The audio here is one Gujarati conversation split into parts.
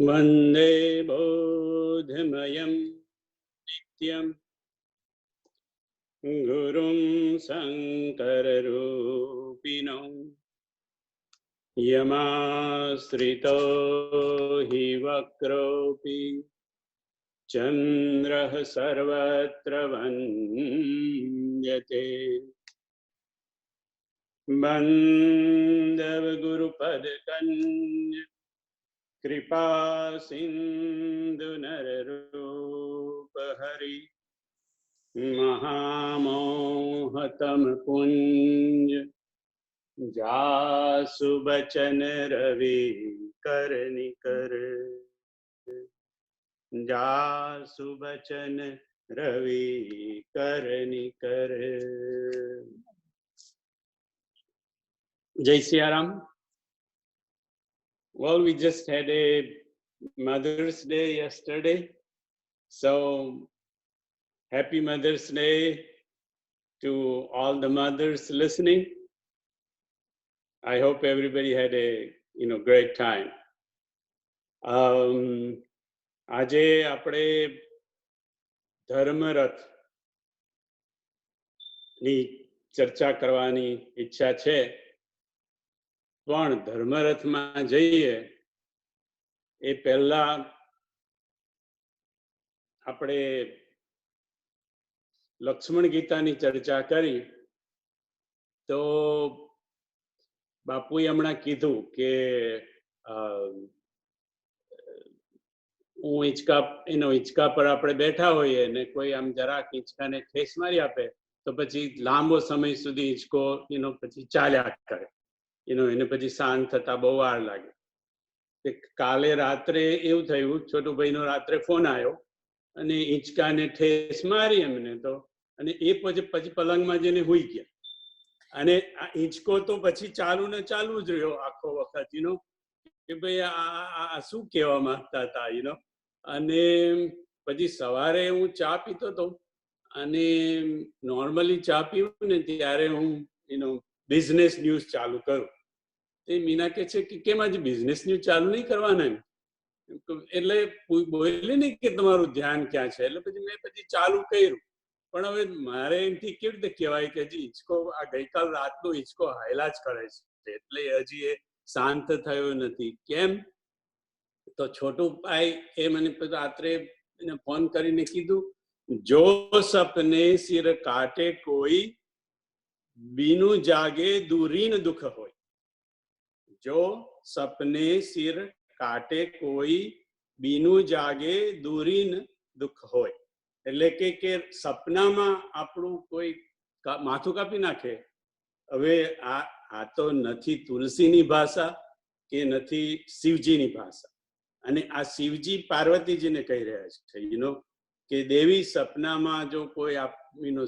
वन्दे बोधमयं नित्यं गुरुं शङ्कररूपिणो यमाश्रितो हि वक्रोऽपि चन्द्रः सर्वत्र वन्द्यते। बन्धवगुरुपदकन्य कृपा सिन्धु नररूपहरि महामोहतम पुंज जासु बचन रवि कर निकर जासु बचन रवि कर निकर। जय Siyaram. Well, we just had a Mother's Day yesterday, so happy Mother's Day to all the mothers listening. I hope everybody had a great time. આજે આપણે ધર્મરથ ની ચર્ચા કરવાની ઈચ્છા છે, પણ ધર્મરથમાં જઈએ એ પહેલા આપણે લક્ષ્મણ ગીતાની ચર્ચા કરી. તો બાપુએ હમણાં કીધું કે હું હિંચકા પર આપણે બેઠા હોઈએ ને કોઈ આમ જરાક હિંચકાને ઠેસ મારી આપે તો પછી લાંબો સમય સુધી હિંચકો પછી ચાલ્યા કરે, એને પછી શાંત થતા બહુ વાર લાગે. કાલે રાત્રે એવું થયું, છોટુભાઈનો રાત્રે ફોન આવ્યો અને હિંચકાને ઠેસ મારી એમને તો, અને એ પછી પલંગમાં જઈને હુઈ ગયા. અને આ હિંચકો તો પછી ચાલુ ને ચાલુ જ રહ્યો આખો વખત, કે ભાઈ આ શું કહેવા માંગતા હતા. અને પછી સવારે હું ચા પીતો હતો, અને નોર્મલી ચા પીવું ને ત્યારે હું બિઝનેસ ન્યૂઝ ચાલુ કરું. તે મીના કે છે કે કેમ આજે બિઝનેસ ન્યૂઝ ચાલુ નહીં કરવાના એમ? એટલે બોલે નહીં કે તમારું ધ્યાન ક્યાં છે, એટલે પછી મેં પછી ચાલુ કર્યું. પણ હવે મારે એમથી કેવી રીતે કહેવાય કે હજી હિંચકો આ ગઈકાલ રાતનો હિંચકો હાયલા જ કરે છે, એટલે હજી એ શાંત થયો નથી. કેમ? તો છોટું ભાઈ એ મને રાત્રે ફોન કરીને કીધું, જો સપને સિર કાટે કોઈ બીનું જાગે દૂરીન દુઃખ હોય. જો સપને સિર કાટે કોઈ બીનું જાગે દૂરીન દુઃખ હોય. એટલે કે સપનામાં આપણું કોઈ માથું કાપી નાખે. હવે આ તો નથી તુલસીની ભાષા કે નથી શિવજીની ભાષા. અને આ શિવજી પાર્વતીજીને કહી રહ્યા છે કે દેવી સપનામાં જો કોઈ આપણું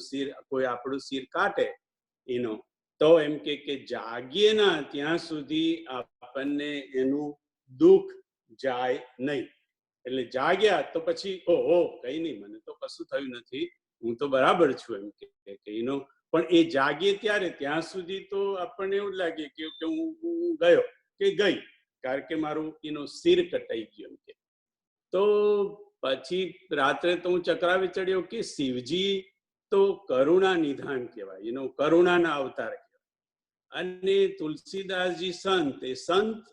શિર કાટે તો એમ કે જાગીએ ના ત્યાં સુધી આપણને એનું દુઃખ જાય નહીં. એટલે જાગ્યા તો પછી ઓહો કઈ નહીં, મને તો કશું થયું નથી, હું તો બરાબર છું એમ કે. પણ એ જાગીએ ત્યારે ત્યાં સુધી તો આપણને એવું લાગે કે હું ગયો કે ગઈ, કારણ કે મારું શિર કટાઈ ગયું કે. તો પછી રાત્રે તો હું ચક્રાવી ચડ્યો કે શિવજી તો કરુણા નિધાન કહેવાય, કરુણાના અવતાર કહેવાય. અને તુલસીદાસજી સંત, એ સંત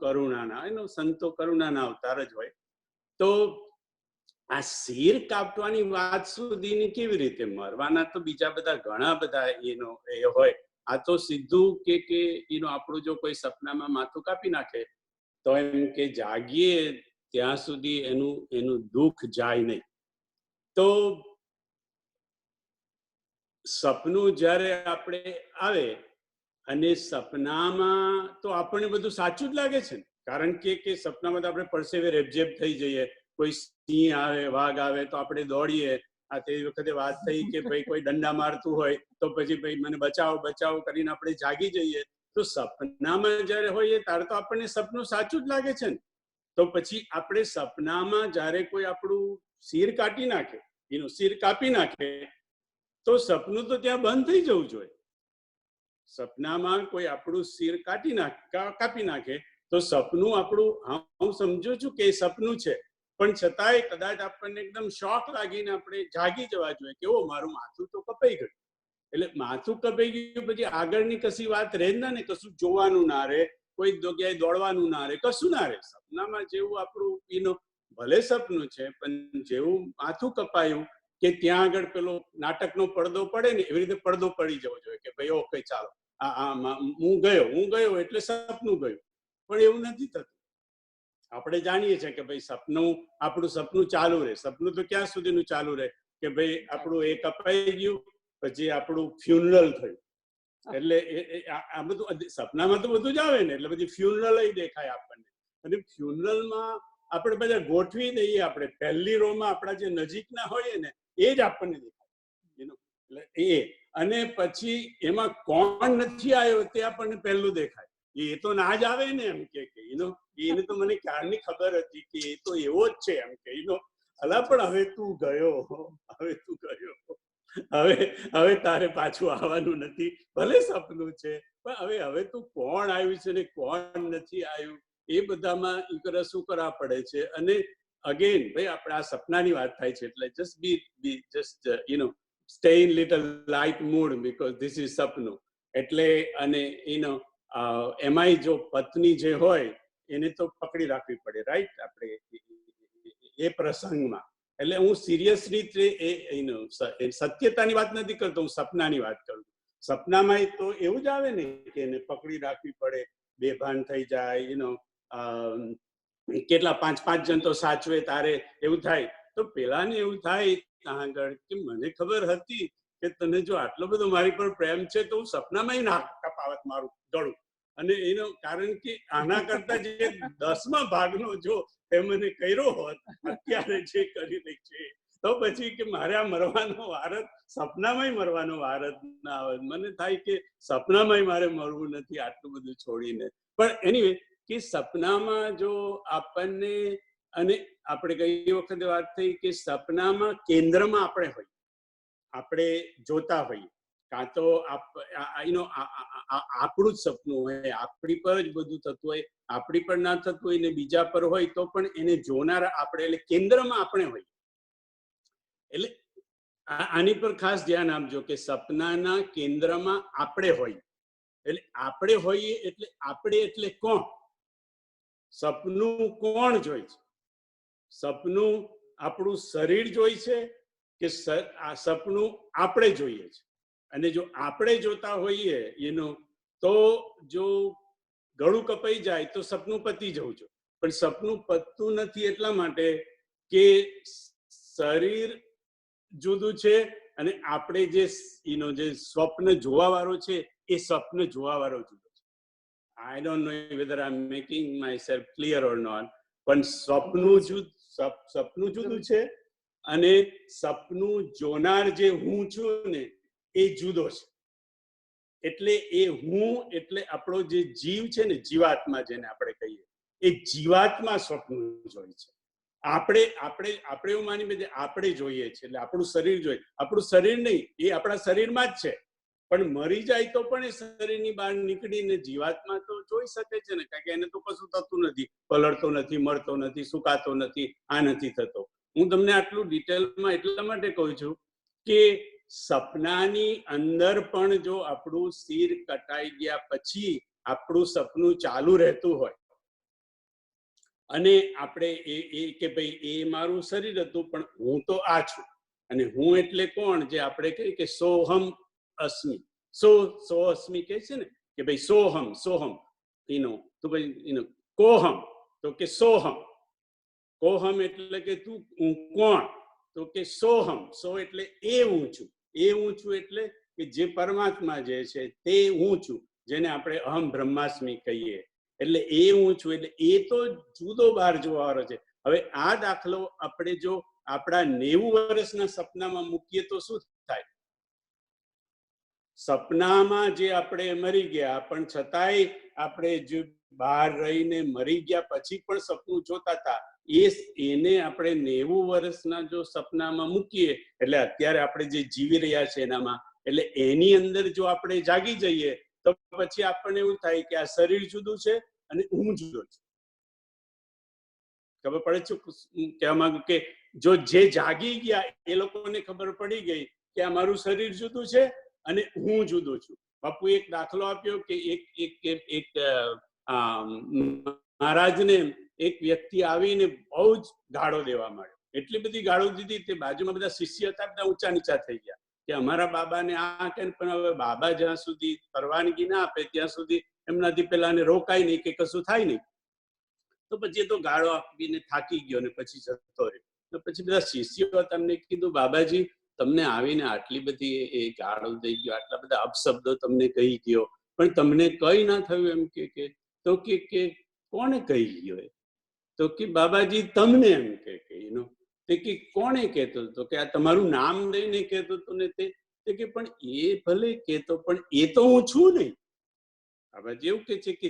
કરુણાના, સંતો કરુણાના અવતાર જ હોય. તો આ શિર કાપવાની વાત સુધીની કેવી રીતે? મરવાના તો બીજા બધા ઘણા બધા એ હોય. આ તો સીધું કે આપણું જો કોઈ સપનામાં માથું કાપી નાખે તો એમ કે જાગીએ ત્યાં સુધી એનું દુઃખ જાય નહીં. તો સપનું જ્યારે આપણે આવે અને સપનામાં તો આપણને બધું સાચું જ લાગે છે, કારણ કે સપનામાં તો આપણે પરસેવે રેબઝેબ થઈ જઈએ. કોઈ સિંહ આવે, વાઘ આવે તો આપણે દોડીએ. આ તે વખતે વાત થઈ કે ભાઈ કોઈ દંડા મારતું હોય તો પછી ભાઈ મને બચાવો બચાવો કરીને આપણે જાગી જઈએ. તો સપનામાં જયારે હોઈએ ત્યારે તો આપણને સપનું સાચું જ લાગે છે ને. તો પછી આપણે સપનામાં જયારે કોઈ આપણું શિર કાપી નાખે તો સપનું તો ત્યાં બંધ થઈ જવું જોઈએ. સપનામાં કોઈ આપણું શિર કાપી નાખે તો સપનું આપણું, હું સમજુ છું કે એ સપનું છે, પણ છતાંય કદાચ આપણને એકદમ શોક લાગીને આપણે જાગી જવા જોઈએ કે ઓ મારું માથું તો કપાઈ ગયું. એટલે માથું કપાઈ ગયું પછી આગળની કશી વાત રહે ને, કશું જોવાનું ના રહે, કોઈ જગ્યાએ દોડવાનું ના રહે, કશું ના રહે. સપનામાં જેવું આપણું ભલે સપનું છે પણ જેવું માથું કપાયું કે ત્યાં આગળ પેલો નાટકનો પડદો પડે ને એવી રીતે પડદો પડી જવો જોઈએ કે ભાઈ ઓકે ચાલો હું ગયો એટલે સપનું ગયું. પણ એવું નથી થતું. આપણે જાણીએ છીએ કે ભાઈ આપણું સપનું ચાલુ રહે. સપનું તો ક્યાં સુધીનું ચાલુ રહે કે ભાઈ આપણું એ કપાઈ ગયું પછી આપણું ફ્યુનરલ થયું. એટલે આ બધું સપનામાં તો બધું જ આવે ને, એટલે બધી ફ્યુનરલ દેખાય આપણને. અને ફ્યુનરલમાં આપણે બધા ગોઠવી દઈએ, આપણે પહેલી રોમાં આપણા જે નજીકના હોઈએ ને એ જ આપણને દેખાય. એટલે એ અને પછી એમાં કોણ નથી આવ્યો તે આપણને પહેલું દેખાય. એ તો ના જ આવે ને, એમ કે એને તો મને ક્યારની ખબર હતી કે એ તો એવો જ છે, એમ કે અલા પણ હવે તું ગયો, હવે તારે પાછું આવવાનું નથી. ભલે સપનું છે પણ હવે તું કોણ આવ્યું છે ને કોણ નથી આવ્યું એ બધામાં રસુ કરવા પડે છે. અને અગેન ભાઈ આપણે આ સપનાની વાત થાય છે એટલે just stay in little light mood because this is સપનું. એટલે અને એમાંય જો પત્ની જે હોય એને તો પકડી રાખવી પડે, રાઈટ, આપણે એ પ્રસંગમાં. એટલે હું સિરિયસલી સત્યતાની વાત નથી કરતો, હું સપનાની વાત કરું. સપનામાં તો એવું જ આવે ને કે એને પકડી રાખવી પડે, બેભાન થઈ જાય, કેટલા 5 જણ તો સાચવે તારે એવું થાય. તો પેલાને એવું થાય ત્યાં આગળ કે મને ખબર હતી કે તને જો આટલો બધો મારી પર પ્રેમ છે તો હું સપનામાં ના કપાવત મારું ગળું. અને કારણ કે આના કરતા જે 10મા ભાગનો જો એ મને કર્યો હોત અત્યારે જે કરી રહી છે તો પછી કે મારે આ મરવાનો વારત સપનામાં મરવાનો વારત ના આવે. મને થાય કે સપનામાં મારે મરવું નથી આટલું બધું છોડીને. પણ એનીવે કે સપનામાં જો આપણને, અને આપણે ગઈ વખતે વાત થઈ કે સપનામાં કેન્દ્રમાં આપણે હોઈએ, આપણે જોતા હોઈએ, કાં તો આપણું જ સપનું હોય, આપણી પર જ બધું થતું હોય, આપણી પર ના થતું હોય ને બીજા પર હોય તો પણ એને જોનારા આપણે, એટલે કેન્દ્રમાં આપણે હોઈએ. એટલે આની પર ખાસ ધ્યાન આપજો કે સપનાના કેન્દ્રમાં આપણે હોઈએ. એટલે આપણે હોઈએ એટલે આપણે એટલે કોણ? સપનું કોણ જોઈ છે? સપનું આપણું શરીર જોઈ છે કે આ સપનું આપણે જોઈએ છે? અને જો આપણે જોતા હોઈએ તો જો ગળું કપાઈ જાય તો સપનું પતી જવું જોઈએ. પણ સપનું પતતું નથી એટલા માટે કે શરીર જુદું છે અને આપણે જે સ્વપ્ન જોવા વાળો છે એ સ્વપ્ન જોવા વાળો જુદો છે. I don't know whether I'm making myself clear or not, પણ સપનું જુદું છે અને સપનું જોનાર જે હું છું ને એ જુદો છે. એટલે એ હું એટલે આપણો જે જીવ છે ને, જીવાત્મા જેને આપણે કહીએ, એ જીવાત્મા સપનું જોઈ છે. આપણે એવું માની આપણે જોઈએ છે એટલે આપણું શરીર જોઈએ. આપણું શરીર નહીં, એ આપણા શરીરમાં જ છે, પણ મરી જાય તો પણ એ શરીરની બહાર નીકળીને જીવાત્મા તો જોઈ શકે છે ને, કારણ કે એને તો કશું થતું નથી, પલળતો નથી, મળતો નથી, સુકાતો નથી, આ નથી થતો. હું તમને આટલું ડિટેલમાં એટલા માટે કહું છું કે સપનાની અંદર પણ જો આપણું શિર કટાઈ ગયા પછી આપણું સપનું ચાલુ રહેતું હોય અને આપણે કે ભાઈ એ મારું શરીર હતું પણ હું તો આ છું, અને હું એટલે કોણ? જે આપણે કહીએ કે સોહમ અસ્મિ, સો અસ્મિ કહે છે ને કે ભાઈ સોહમ તો ભાઈ કોહમ, તો કે સોહમ. કોહમ એટલે કે તું હું કોણ? તો કે સોહમ. સો એટલે એ હું છું. એ હું છું એટલે કે જે પરમાત્મા જે છે તે હું છું, જેને આપણે અહમ બ્રહ્માસ્મિ કહીએ. એટલે એ હું છું, એટલે એ તો જુદો બહાર જોવાનો છે. હવે આ દાખલો આપણે જો આપણા 90 વર્ષના સપનામાં મૂકીએ તો શું થાય? સપનામાં જે આપણે મરી ગયા પણ છતાંય આપણે જે બહાર રહીને મરી ગયા પછી પણ સપનું જોતા હતા, એને આપણે 90 વર્ષના જો સપનામાં મૂકીએ એટલે અત્યારે આપણે જે જીવી રહ્યા છે એનામાં, એટલે એની અંદર જો આપણે જાગી જઈએ તો પછી આપણને એવું થાય કે આ શરીર જુદું છે અને હું જુદો છું. ખબર પડે છે હું કહેવા માંગુ કે જો જે જાગી ગયા એ લોકોને ખબર પડી ગઈ કે આ મારું શરીર જુદું છે અને હું જુદો છું. બાપુ એક દાખલો આપ્યો કે એક મહારાજને એક વ્યક્તિ આવીને બહુ જ ગાળો દેવા માંડ્યો. એટલી બધી ગાળો દીધી તે બાજુમાં બધા શિષ્ય હતા, બધા ઊંચા નીચા થઈ ગયા કે અમારા બાબાને આ કે, પણ હવે બાબા જ્યાં સુધી પરવાનગી ના આપે ત્યાં સુધી એમનાથી પેલાને રોકાય નહીં કે કશું થાય નહીં. તો પછી એ તો ગાળો આપીને થાકી ગયો ને પછી જતો રહ્યો. તો પછી બધા શિષ્યો તમને કીધું, બાબાજી તમને આવીને આટલી બધી એ ગાળો દઈ ગયો, આટલા બધા અપશબ્દો તમને કહી ગયો, પણ તમને કઈ ના થયું એમ કે તો કે કોને કહી ગયો? તો કે બાબાજી તમને એમ કે તે કે કોણે કહેતો હતો? કે આ તમારું નામ લઈને કહેતો હતો ને તે કે પણ એ ભલે કહેતો પણ એ તો હું છું નહીં. બાબાજી એવું કે છે કે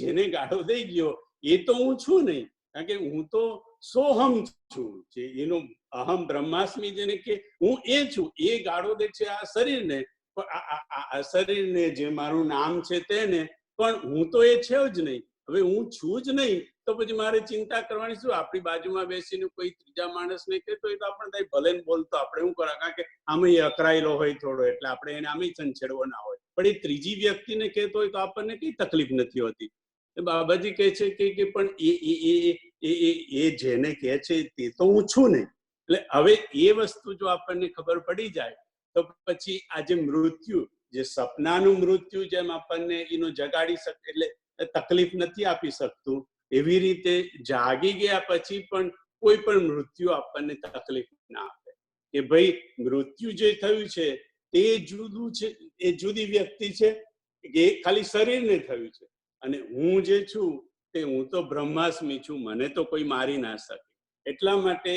જેને ગાળો દઈ ગયો એ તો હું છું નહીં, કારણ કે હું તો સોહમ છું. જે એનો અહમ બ્રહ્માસ્મિ જેને કે હું એ છું, એ ગાળો દે છે આ શરીરને, આ શરીરને જે મારું નામ છે તેને, પણ હું તો એ છે જ નહીં. હવે હું છું જ નહીં તો પછી મારે ચિંતા કરવાની શું? આપણી બાજુમાં બેસીને કોઈ ત્રીજા માણસને કહેતો હોય તો આપણે કઈ ભલે ને બોલતો આપણે શું કરવા, કારણ કે આમે અકળાયેલો હોય થોડો, એટલે આપણે એને આમે છંછેડવો ના હોય. પણ એ ત્રીજી વ્યક્તિને કહેતો હોય તો આપણને કઈ તકલીફ નથી હોતી. બાબાજી કહે છે કે પણ એ જેને કહે છે તે તો હું છું નહીં. એટલે હવે એ વસ્તુ જો આપણને ખબર પડી જાય તો પછી આ જે મૃત્યુ, જે સપનાનું મૃત્યુ જેમ આપણને એનો જગાડી શકે એટલે તકલીફ નથી આપી શકતું, એવી રીતે જાગી ગયા પછી પણ કોઈ પણ મૃત્યુ આપણને તકલીફ ના આપે. કે ભાઈ મૃત્યુ જે થયું છે તે જુદું છે, એ જુદી વ્યક્તિ છે, એ ખાલી શરીરને થયું છે. અને હું જે છું તે હું તો બ્રહ્માસ્મિ છું, મને તો કોઈ મારી ના શકે. એટલા માટે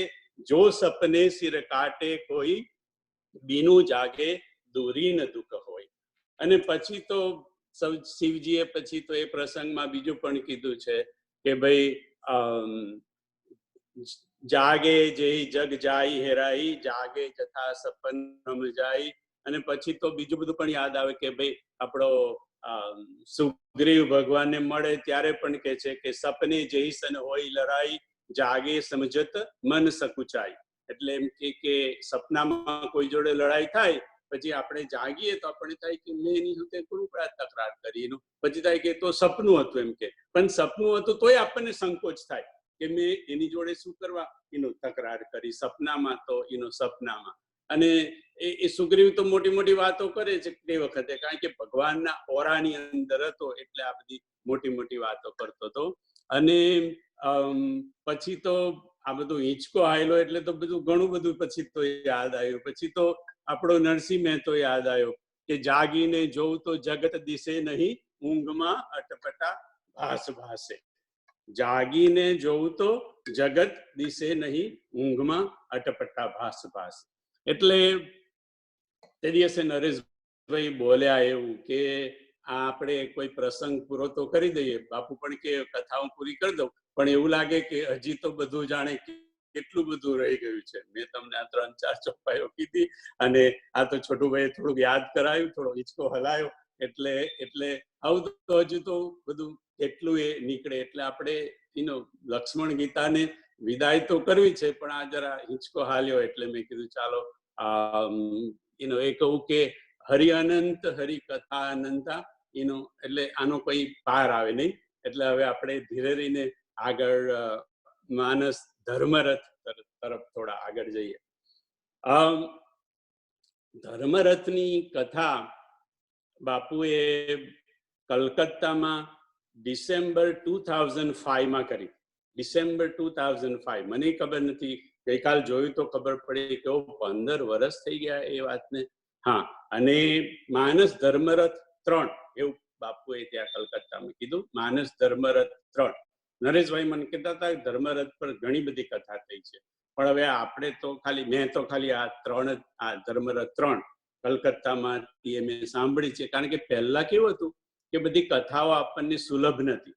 જો સપને સિર કાટે કોઈ, બીનું જાગે દૂરી ન દુઃખ હોય. અને પછી તો શિવજીએ પછી તો એ પ્રસંગમાં બીજું પણ કીધું છે કે ભાઈ જાગે જે જગ જાય હેરાઈ, જાગે જથા સપન રમ જાય. અને પછી તો બીજું બધું પણ યાદ આવે કે ભાઈ આપણો સુગ્રીવ ભગવાનને મળે ત્યારે પણ કે છે કે સપને જઈસન હોય લડાઈ, જાગે સમજત મન સકુચાઈ. એટલે એમ કે સપનામાં કોઈ જોડે લડાઈ થાય પછી આપણે જાગીએ તો આપણે થાય કે મેં એની સાથે તકરાર કરી, પછી થાય કે તો સપનું હતું એમ કે, પણ સપનું હતું તોય આપણને સંકોચ થાય કે મેં એની જોડે શું કરવા એનું તકરાર કરી સપનામાં, તો એનો સપનામાં. અને એ સુગ્રીવ તો મોટી મોટી વાતો કરે છે તે વખતે, કારણ કે ભગવાનના ઓરાની અંદર હતો એટલે આ બધી મોટી મોટી વાતો કરતો હતો. અને પછી તો આ બધું હિંચકો આવેલો એટલે તો બધું ઘણું બધું પછી તો યાદ આવ્યું. પછી તો આપણો નરસિંહ મહેતો યાદ આવ્યો કે જાગીને જોઉં તો જગત દિશે નહીં, ઊંઘમાં અટપટા ભાસ ભાસે. જાગીને જોઉં તો જગત દિશે નહીં, ઊંઘમાં અટપટા ભાસ ભાસે. એટલે તે દિવસે નરેશભાઈ બોલ્યા એવું કે આપણે કોઈ પ્રસંગ પૂરો તો કરી દઈએ, બાપુ પણ કે કથાઓ પૂરી કરી દઉં, પણ એવું લાગે કે હજી તો બધું જાણે કેટલું બધું રહી ગયું છે. મેં તમને આ 3-4 ચોપાઈઓ કીધી અને આ તો છોટુભાઈ થોડુંક યાદ કરાયું, થોડો હિંચકો હલાયો, એટલે આવું તો હજુ તો બધું કેટલું એ નીકળે. એટલે આપણે લક્ષ્મણ ગીતાને વિદાય તો કરવી છે, પણ આ જરા હિંચકો હાલ્યો એટલે મેં કીધું ચાલો એ કહું કે હરિ અનંત હરિ કથા અનંતા, એટલે આનો કોઈ પાર આવે નહીં. એટલે હવે આપણે ધીરે રહીને આગળ માનસ ધર્મરથ તરફ થોડા આગળ જઈએ. ધર્મરથની કથા બાપુએ કલકત્તામાં ડિસેમ્બર 2005 કરી. ડિસેમ્બર 2005, મને ખબર નથી, ગઈકાલ જોયું તો ખબર પડી કે 15 વર્ષ થઈ ગયા એ વાતને. હા, અને માનસ ધર્મરથ 3 એવું બાપુએ ત્યાં કલકત્તામાં કીધું. માનસ ધર્મરથ 3. નરેશભાઈ મને કહેતા હતા ધર્મરથ પર ઘણી બધી કથા થઈ છે, પણ હવે આપણે તો મેં તો ખાલી આ ધર્મરથ 3 કલકત્તામાં મેં સાંભળી છે. કારણ કે પહેલા કેવું હતું કે બધી કથાઓ આપણને સુલભ નથી.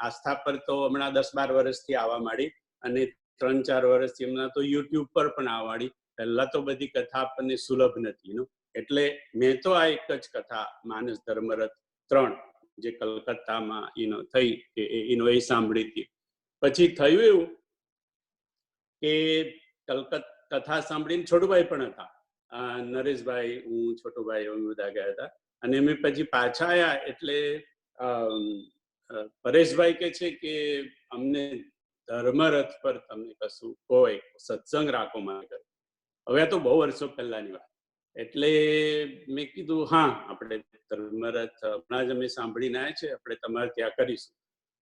આસ્થા પર તો હમણાં 10-12 વર્ષથી આવવા માંડી અને 3-4 વર્ષથી હમણાં તો યુટ્યુબ પર પણ આવવા માંડી. પહેલા તો બધી કથા આપણને સુલભ નથી. એટલે મેં તો આ એક જ કથા માનસ ધર્મરથ 3 જે કલકત્તામાં થઈ એ સાંભળી હતી. પછી થયું એવું કે કથા સાંભળીને છોટુભાઈ પણ હતા, નરેશભાઈ, હું, છોટુભાઈ, અમે બધા ગયા હતા. અને અમે પછી પાછા આવ્યા એટલે પરેશભાઈ કે છે કે અમને ધર્મરથ પર તમે કશું કોઈ સત્સંગ રાખો મારે. હવે આ તો બહુ વર્ષો પહેલાની વાત. એટલે મેં કીધું હા, આપણે ધર્મરથ હમણાં જ અમે સાંભળીને આવ્યા છે, આપણે તમારે ત્યાં કરીશું.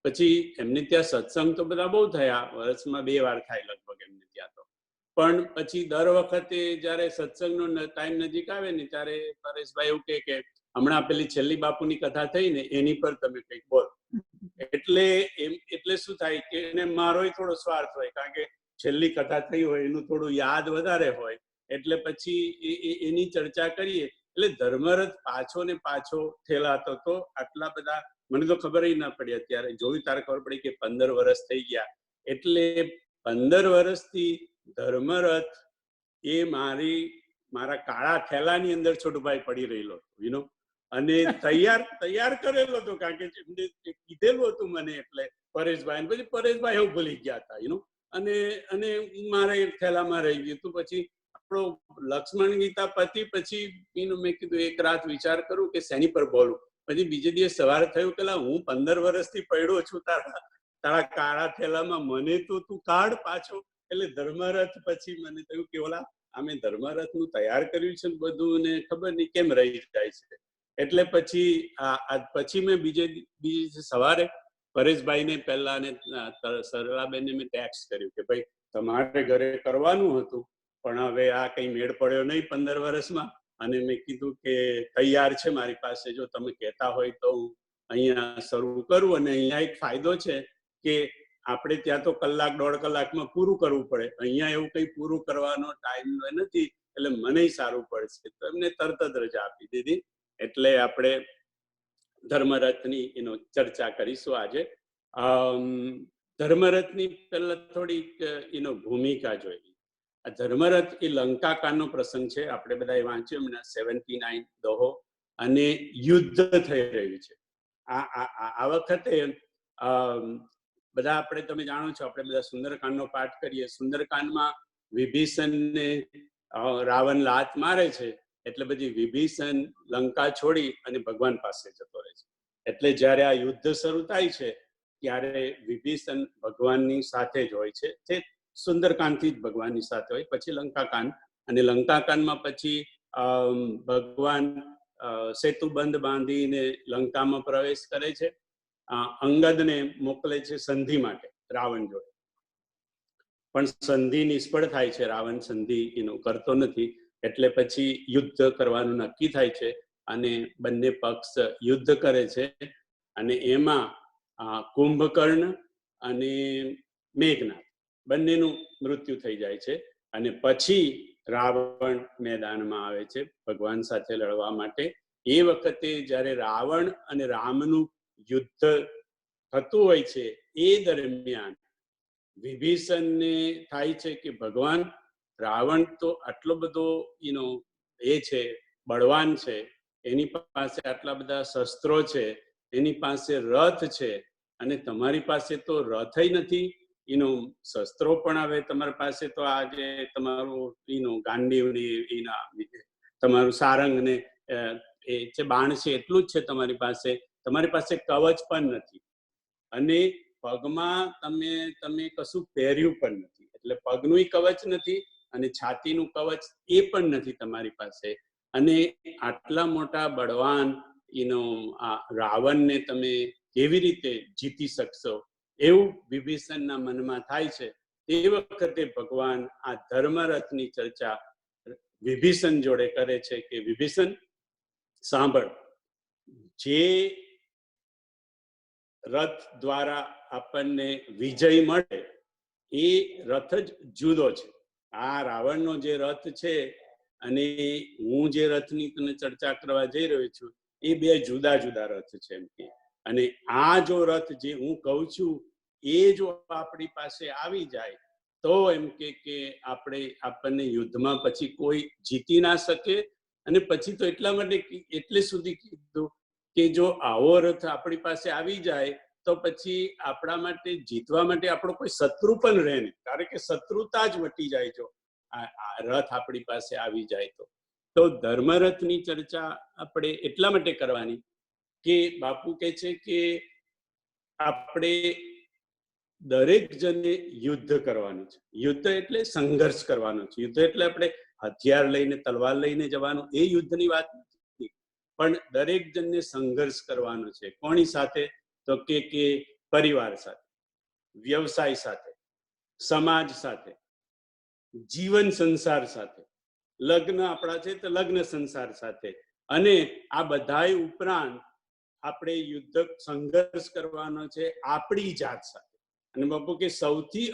પછી એમને ત્યાં સત્સંગ તો બધા બહુ થયા, વર્ષમાં 2 વાર થાય લગભગ એમને ત્યાં તો. પણ પછી દર વખતે જયારે સત્સંગનો ટાઈમ નજીક આવે ને ત્યારે પરેશભાઈ એવું કે હમણાં પેલી છેલ્લી બાપુની કથા થઈ ને એની પર તમે કંઈક બોલો. એટલે શું થાય કે એને મારોય થોડો સ્વાર્થ હોય, કારણ કે છેલ્લી કથા થઈ હોય એનું થોડું યાદ વધારે હોય, એટલે પછી એની ચર્ચા કરીએ. એટલે ધર્મરથ પાછો ને પાછો ઠેલાતો તો આટલા બધા મને તો ખબર ના પડી. અત્યારે જોયું ત્યારે ખબર પડી કે 15 વર્ષ થઈ ગયા. એટલે 15 વર્ષથી ધર્મરથ એ મારા કાળા થેલાની અંદર છોટુભાઈ પડી રહેલો હતો, અને તૈયાર કરેલો હતો, કારણ કે એમને કીધેલું હતું મને. એટલે પરેશભાઈ પછી પરેશભાઈ એવું ભૂલી ગયા હતા, અને મારે થેલામાં રહી ગયું હતું. પછી આપણો લક્ષ્મણ ગીતા પતિ પછી મેં કીધું એક રાત વિચાર કરું કે શેની પર બોલું. પછી બીજે દિવસ સવારે થયું કે હું 15 વર્ષથી પડ્યો છું તારા કાળા થેલામાં, મને તો તું કાઢ પાછો. એટલે ધર્મરથ પછી મને થયું કે અમે ધર્મરથ નું તૈયાર કર્યું છે ને બધું, ને ખબર નહીં કેમ રહી જાય છે. એટલે પછી મેં બીજે સવારે પરેશભાઈને પહેલા ને સરલાબેનને મેં ટેક્સ્ટ કર્યું કે ભાઈ તમારે ઘરે કરવાનું હતું, પણ હવે આ કઈ મેળ પડ્યો નહીં 15 વર્ષમાં. અને મેં કીધું કે તૈયાર છે મારી પાસે, જો તમે કહેતા હોય તો હું અહીંયા શરૂ કરું. અને અહીંયા એક ફાયદો છે કે આપણે ત્યાં તો 1-1.5 કલાકમાં પૂરું કરવું પડે, અહીંયા એવું કઈ પૂરું કરવાનો ટાઈમ નથી, એટલે મને સારું પડશે. તો એમને તરત જ રજા આપી દીધી. એટલે આપણે ધર્મરથની ચર્ચા કરીશું આજે. ધર્મરથની પહેલા થોડીક ભૂમિકા જોઈ. આ ધર્મરથ એ લંકાકાંડનો પ્રસંગ છે. આપણે બધા વાંચ્યું એમના 79 દોહો, અને યુદ્ધ થઈ રહ્યું છે આ વખતે. બધા આપણે તમે જાણો છો, આપણે બધા સુંદરકાંડનો પાઠ કરીએ. સુંદરકાંડમાં વિભીષણને રાવણ લાત મારે છે, એટલે પછી વિભીષણ લંકા છોડી અને ભગવાન પાસે જતો રહે છે. એટલે જ્યારે આ યુદ્ધ શરૂ થાય છે ત્યારે વિભીષણ ભગવાનની સાથે જ હોય છે. તે સુંદરકાંડથી જ ભગવાનની સાથે હોય. પછી લંકાકાંડ, અને લંકાકાંડમાં પછી ભગવાન સેતુબંધ બાંધીને લંકામાં પ્રવેશ કરે છે. અંગદને મોકલે છે સંધિ માટે રાવણ જોડે, પણ સંધિ નિષ્ફળ થાય છે. રાવણ સંધિ કરતો નથી. એટલે પછી યુદ્ધ કરવાનું નક્કી થાય છે, અને બંને પક્ષ યુદ્ધ કરે છે. અને એમાં કુંભકર્ણ અને મેઘનાદ બંનેનું મૃત્યુ થઈ જાય છે. અને પછી રાવણ મેદાનમાં આવે છે ભગવાન સાથે લડવા માટે. એ વખતે જ્યારે રાવણ અને રામનું યુદ્ધ થતું હોય છે, એ દરમિયાન વિભીષણને થાય છે કે ભગવાન, રાવણ તો આટલો બધો એ છે, બળવાન છે, એની પાસે આટલા બધા શસ્ત્રો છે, એની પાસે રથ છે, અને તમારી પાસે તો રથ નથી, શસ્ત્રો પણ આવે તમારી પાસે તો આજે તમારું ગાંડીવ તમારું સારંગ ને એ જે બાણ છે એટલું જ છે તમારી પાસે કવચ પણ નથી, અને પગમાં તમે કશું પહેર્યું પણ નથી. એટલે પગનું કવચ નથી અને છાતીનું કવચ એ પણ નથી તમારી પાસે. અને આટલા મોટા બળવાન રાવણને તમે કેવી રીતે જીતી શકશો, એવું વિભીષણના મનમાં થાય છે. એ વખતે ભગવાન આ ધર્મરથની ચર્ચા વિભીષણ જોડે કરે છે કે વિભીષણ સાંભળ, જે રથ દ્વારા આપણને વિજય મળે એ રથ જ જુદો છે. આ રાવણનો જે રથ છે અને હું જે રથની તને ચર્ચા કરવા જઈ રહ્યો છું, એ 2 જુદા જુદા રથ છે એમ કે. અને આ જો રથ જે હું કહું છું એ જો આપણી પાસે આવી જાય તો એમ કે આપણને યુદ્ધમાં પછી કોઈ જીતી ના શકે, અને પછી તો એટલા માટે એટલે સુધી કીધું કે જો આવો રથ આપણી પાસે આવી જાય તો પછી આપણા માટે જીતવા માટે આપણો કોઈ શત્રુ પણ રહે નહીં, કારણ કે શત્રુતા જ વટી જાય જો આ રથ આપણી પાસે આવી જાય તો ધર્મરથની ચર્ચા આપણે એટલા માટે કરવાની કે બાપુ કહે છે કે આપણે દરેક જણને યુદ્ધ કરવાનું છે. યુદ્ધ એટલે સંઘર્ષ કરવાનો છે. યુદ્ધ એટલે આપણે હથિયાર લઈને તલવાર લઈને જવાનું, એ યુદ્ધની વાત નથી, પણ દરેક જણને સંઘર્ષ કરવાનો છે. કોની સાથે? તો કે પરિવાર સાથે, વ્યવસાય સાથે, સમાજ સાથે, જીવન સંસાર સાથે, લગ્ન આપણા છે તો લગ્ન સંસાર સાથે, અને આ બધાય ઉપરાંત આપણે યુદ્ધ સંઘર્ષ કરવાનો છે આપણી જાત સાથે. અને બાપુ કે સૌથી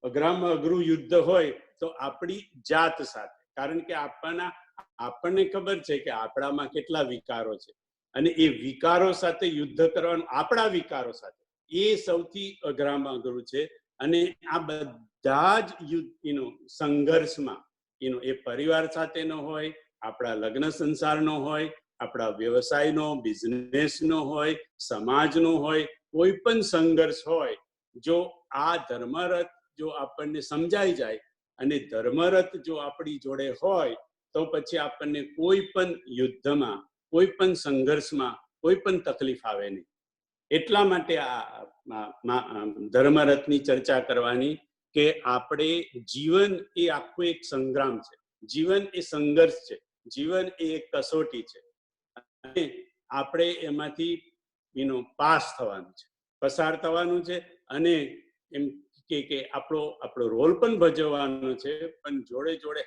અઘરામાં અઘરું યુદ્ધ હોય તો આપણી જાત સાથે, કારણ કે આપણને ખબર છે કે આપણામાં કેટલા વિકારો છે, અને એ વિકારો સાથે યુદ્ધ કરવાનું, આપણા વિકારો સાથે, એ સૌથી અઘરામાં અઘરું છે. અને આ બધા જ યુદ્ધ સંઘર્ષમાં એ પરિવાર સાથેનો હોય, આપણા લગ્ન સંસારનો હોય, આપણા વ્યવસાયનો, બિઝનેસનો હોય, સમાજનો હોય, કોઈ પણ સંઘર્ષ હોય, જો આ ધર્મરથ જો આપણને સમજાઈ જાય અને ધર્મરથ જો આપણી જોડે હોય તો પછી આપણને કોઈ પણ યુદ્ધમાં, કોઈ પણ સંઘર્ષમાં કોઈ પણ તકલીફ આવે નહીં. એટલા માટે આ ધર્મરથની ચર્ચા કરવાની કે આપણે જીવન એ આખું એક સંગ્રામ છે, જીવન એ સંઘર્ષ છે, જીવન એ એક કસોટી છે, અને આપણે એમાંથી પાસ થવાનું છે, પસાર થવાનું છે, અને એમ કે આપણો રોલ પણ ભજવવાનો છે, પણ જોડે જોડે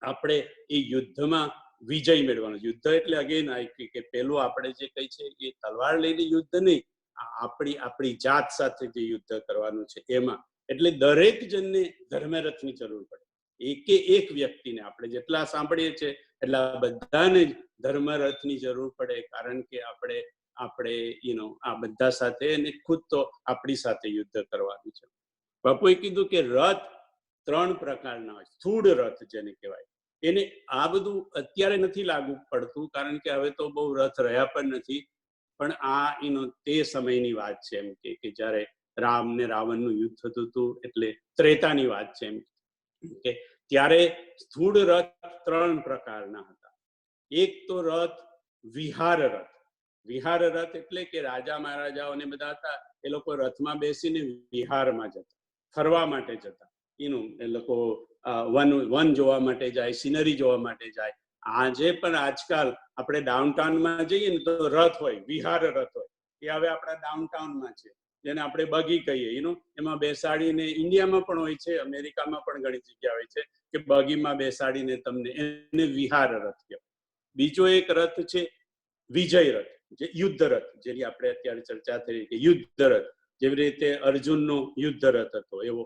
આપણે એ યુદ્ધમાં વિજય મેળવવાનો. યુદ્ધ એટલે અગેન કે પેલું આપણે જે કહી છે એ તલવાર લઈને યુદ્ધ નહીં, આપણી જાત સાથે જે યુદ્ધ કરવાનું છે એમાં. એટલે દરેક જણને ધર્મરથની જરૂર પડે, એકે એક વ્યક્તિને, આપણે જેટલા સાંભળીએ છીએ એટલા બધાને જ ધર્મરથની જરૂર પડે, કારણ કે આપણે આ બધા સાથે, અને ખુદ તો આપણી સાથે યુદ્ધ કરવાનું છે. બાપુએ કીધું કે રથ 3 પ્રકારના હોય. સ્થૂળ રથ જેને કહેવાય, એને આ બધું અત્યારે નથી લાગુ પડતું, કારણ કે હવે તો બહુ રથ રહ્યા પણ નથી, પણ આ તે સમયની વાત છે. એમ કે જ્યારે રામ ને રાવણનું યુદ્ધ થતું હતું, એટલે ત્રેતાની વાત છે. એમ કે ત્યારે સ્થૂળ રથ 3 પ્રકારના હતા. એક તો રથ વિહાર રથ. વિહાર રથ એટલે કે રાજા મહારાજાઓને બધા હતા, એ લોકો રથમાં બેસીને વિહારમાં જતા, ફરવા માટે જતા. એ લોકો વન જોવા માટે જાય, સિનરી જોવા માટે જાય. આજે પણ આજકાલ આપણે ડાઉનટાઉનમાં જઈએ ને તો રથ હોય, વિહાર રથ હોય. એ હવે આપણા ડાઉનટાઉનમાં છે, જેને આપણે બગી કહીએ. એમાં બેસાડીને, ઇન્ડિયામાં પણ હોય છે, અમેરિકામાં પણ ઘણી જગ્યા હોય છે કે બગીમાં બેસાડીને તમને, એને વિહાર રથ કહેવાય. બીજો એક રથ છે વિજય રથ, જે યુદ્ધ રથ, જેની આપણે અત્યારે ચર્ચા થઈ કે યુદ્ધ રથ, જેવી રીતે અર્જુનનો યુદ્ધ રથ હતો એવો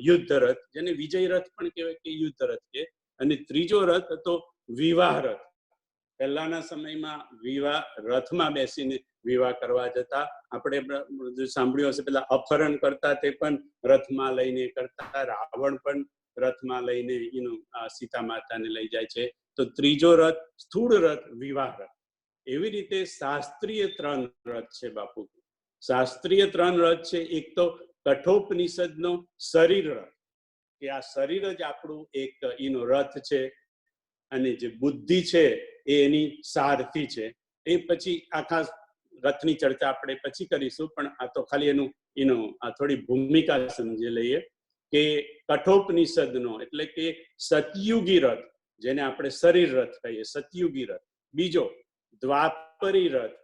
યુદ્ધ રથ, જેને વિજય રથ પણ કહેવાય કે યુદ્ધ રથ કે. અને ત્રીજો રથ હતો વિવાહ રથ. પહેલાના સમયમાં વિવાહ રથમાં બેસીને વિવાહ કરવા જતા. આપણે સાંભળ્યું હશે, પેલા અપહરણ કરતા તે પણ રથમાં લઈને કરતા. રાવણ પણ રથમાં લઈને સીતા માતાને લઈ જાય છે. તો ત્રીજો રથ સ્થૂળ રથ, વિવાહ રથ. એવી રીતે શાસ્ત્રીય 3 રથ છે બાપુ. શાસ્ત્રીય 3 રથ છે. એક તો કઠોપનિષદનો શરીર રથ, કે આ શરીર જ આપણું એક રથ છે, અને જે બુદ્ધિ છે એ એની સારથી છે. એ પછી આખા રથની ચર્ચા આપણે પછી કરીશું, પણ આ તો ખાલી એનું આ થોડી ભૂમિકા સમજી લઈએ કે કઠોપનિષદનો એટલે કે સતયુગી રથ, જેને આપણે શરીર રથ કહીએ, સતયુગી રથ. બીજો દ્વાપરી રથ,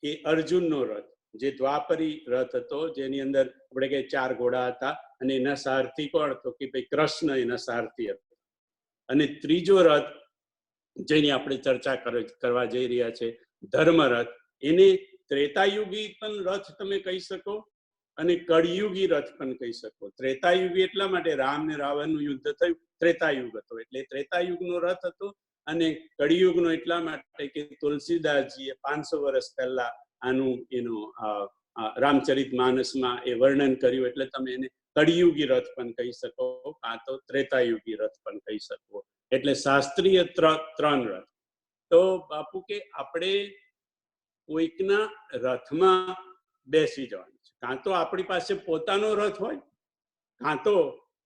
એ અર્જુનનો રથ, જે દ્વાપરી રથ હતો, જેની અંદર આપણે કહીએ 4 ઘોડા હતા, અને એના સારથી કોણ? તો કે ભાઈ કૃષ્ણ એના સારથી હતા. અને ત્રીજો રથ જેની આપણે ચર્ચા કરવા જઈ રહ્યા છે, ધર્મરથ. એને ત્રેતાયુગી પણ રથ તમે કહી શકો, અને કળિયુગી રથ પણ કહી શકો. ત્રેતાયુગી એટલા માટે, રામ ને રાવણનું યુદ્ધ થયું, ત્રેતાયુગ હતો, એટલે ત્રેતાયુગનો રથ હતો. અને કળિયુગનો એટલા માટે કે તુલસીદાસજીએ 500 વર્ષ પહેલા આનું રામચરિત માનસમાં એ વર્ણન કર્યું, એટલે તમે એને કળિયુગી રથ પણ કહી શકો, કાં તો ત્રેતાયુગી રથ પણ કહી શકો. એટલે શાસ્ત્રીય ત્રણ રથ. તો બાપુ કે આપણે કોઈકના રથમાં બેસી જવાનું છે. કાં તો આપણી પાસે પોતાનો રથ હોય, કાં તો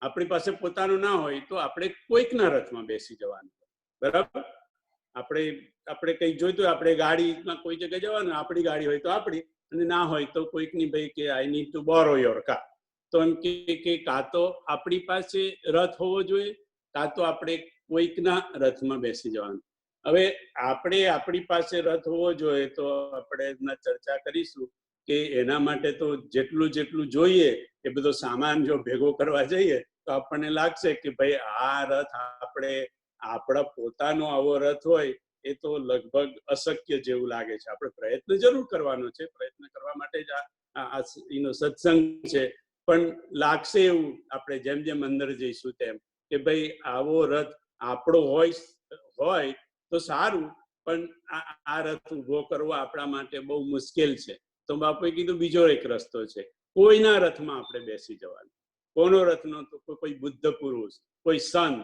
આપણી પાસે પોતાનો ના હોય તો આપણે કોઈકના રથમાં બેસી જવાનું. બરાબર? આપણે કંઈક જોઈતું હોય, આપણે ગાડીમાં કોઈ જગ્યાએ જવાનું, આપણી ગાડી હોય તો આપણી, અને ના હોય તો કોઈકની, ભાઈ કે I need to borrow your car, તો એમ કે કાં તો આપણી પાસે રથ હોવો જોઈએ, કાં તો આપણે કોઈકના રથમાં બેસી જવાનું. હવે આપણે આપણી પાસે રથ હોવો જોઈએ તો આપણે ચર્ચા કરીશું કે એના માટે તો જેટલું જોઈએ એ બધો સામાન જો ભેગો કરવા જઈએ તો આપણને લાગશે કે ભાઈ આ રથ આપણા પોતાનો આવો રથ હોય એ તો લગભગ અશક્ય જેવું લાગે છે. આપણે પ્રયત્ન જરૂર કરવાનો છે, પ્રયત્ન કરવા માટે જ આ સત્સંગ છે, પણ લાગશે એવું આપણે જેમ જેમ અંદર જઈશું તેમ કે ભાઈ આવો રથ આપણો હોય તો સારું, પણ આ રથ ઉભો કરવો આપણા માટે બહુ મુશ્કેલ છે. તો બાપુએ કીધું બીજો એક રસ્તો છે, કોઈના રથમાં આપણે બેસી જવાનું. કોનો રથનો? તો કોઈ બુદ્ધ પુરુષ, કોઈ સંત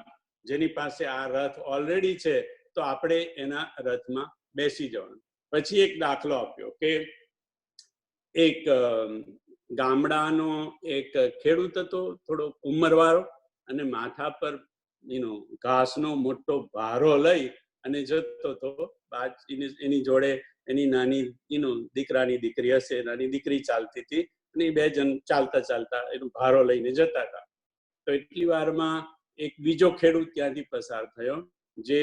જેની પાસે આ રથ ઓલરેડી છે, તો આપણે એના રથમાં બેસી જવાનું. પછી એક દાખલો આપ્યો કે એક ગામડાનો એક ખેડૂત હતો, થોડો ઉંમરવાળો, અને માથા પર ઘાસનો મોટો ભારો લઈ અને જતો હતો. એની જોડે એની નાની દીકરાની દીકરી હશે, નાની દીકરી ચાલતી હતી, અને બે જણ ચાલતા એનો ભારો લઈને જતા હતા. તો એટલી વારમાં એક બીજો ખેડૂત ત્યાંથી પસાર થયો જે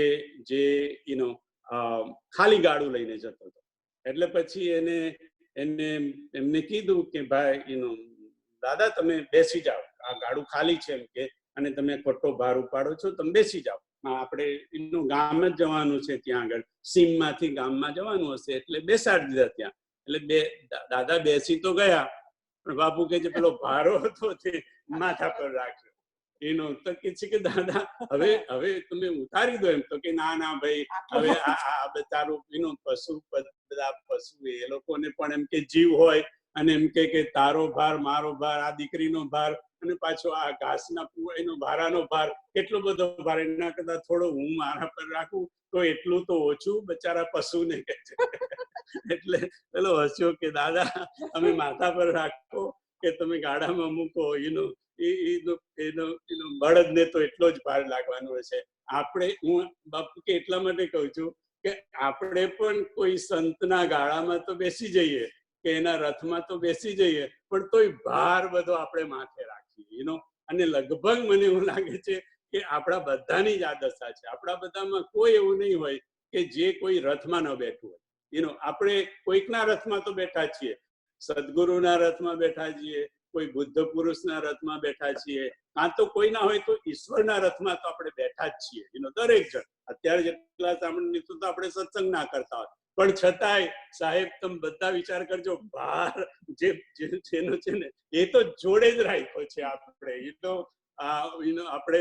ખાલી ગાડું લઈને જતો હતો. એટલે પછી એમને કીધું કે ભાઈ દાદા તમે બેસી જાઓ, આ ગાડું ખાલી છે એમ કે, અને તમે ખોટો ભાર ઉપાડો છો, તમે બેસી જાઓ. આપણે ગામ જ જવાનું છે, ત્યાં આગળ સીમમાંથી ગામમાં જવાનું હશે, એટલે બેસાડી દીધા ત્યાં. એટલે દાદા બેસી તો ગયા, પણ બાપુ કે પેલો ભારો હતો તે માથા પર રાખ્યો. તો કે છે કે દાદા હવે તમે ઉતારી દો એમ. તો કે ના ભાઈ, હવે આ બચારું બધા પશુ એ લોકોને પણ એમ કે જીવ હોય, અને એમ કે તારો ભાર, મારો ભાર, આ દીકરીનો ભાર, અને પાછો આ ઘાસના એનો ભારાનો ભાર, કેટલો બધો ભાર, એના કરતા થોડો હું મારા પર રાખું તો એટલું તો ઓછું બચારા પશુને કે છે. એટલે પેલો હસ્યો કે દાદા તમે માથા પર રાખો કે તમે ગાડામાં મૂકો, બળદને તો એટલો જ ભાર લાગવાનો છે. હું બાપુ કે એટલા માટે કહું છું કે આપણે પણ કોઈ સંતના ગાળામાં તો બેસી જઈએ કે એના રથમાં તો બેસી જઈએ, પણ તોય ભાર બધો આપણે માથે રાખીએ. અને લગભગ મને એવું લાગે છે કે આપણા બધાની જ આ દશા છે. આપણા બધામાં કોઈ એવું નહીં હોય કે જે કોઈ રથમાં ન બેઠું હોય. આપણે કોઈકના રથમાં તો બેઠા છીએ, સદગુરુના રથમાં બેઠા છીએ, કોઈ બુદ્ધ પુરુષના રથમાં બેઠા છીએ, કાં તો કોઈ ના હોય તો ઈશ્વરના રથમાં તો આપણે બેઠા જ છીએ. દરેક જણ અત્યારે જેટલા સામાન્ય તો આપણે સત્સંગ ના કરતા હોય, પણ છતાંય સાહેબ તમે બધા વિચાર કરજો, ભાર જેનો છે ને એ તો જોડે જ રાખ્યો છે આપણે. આપણે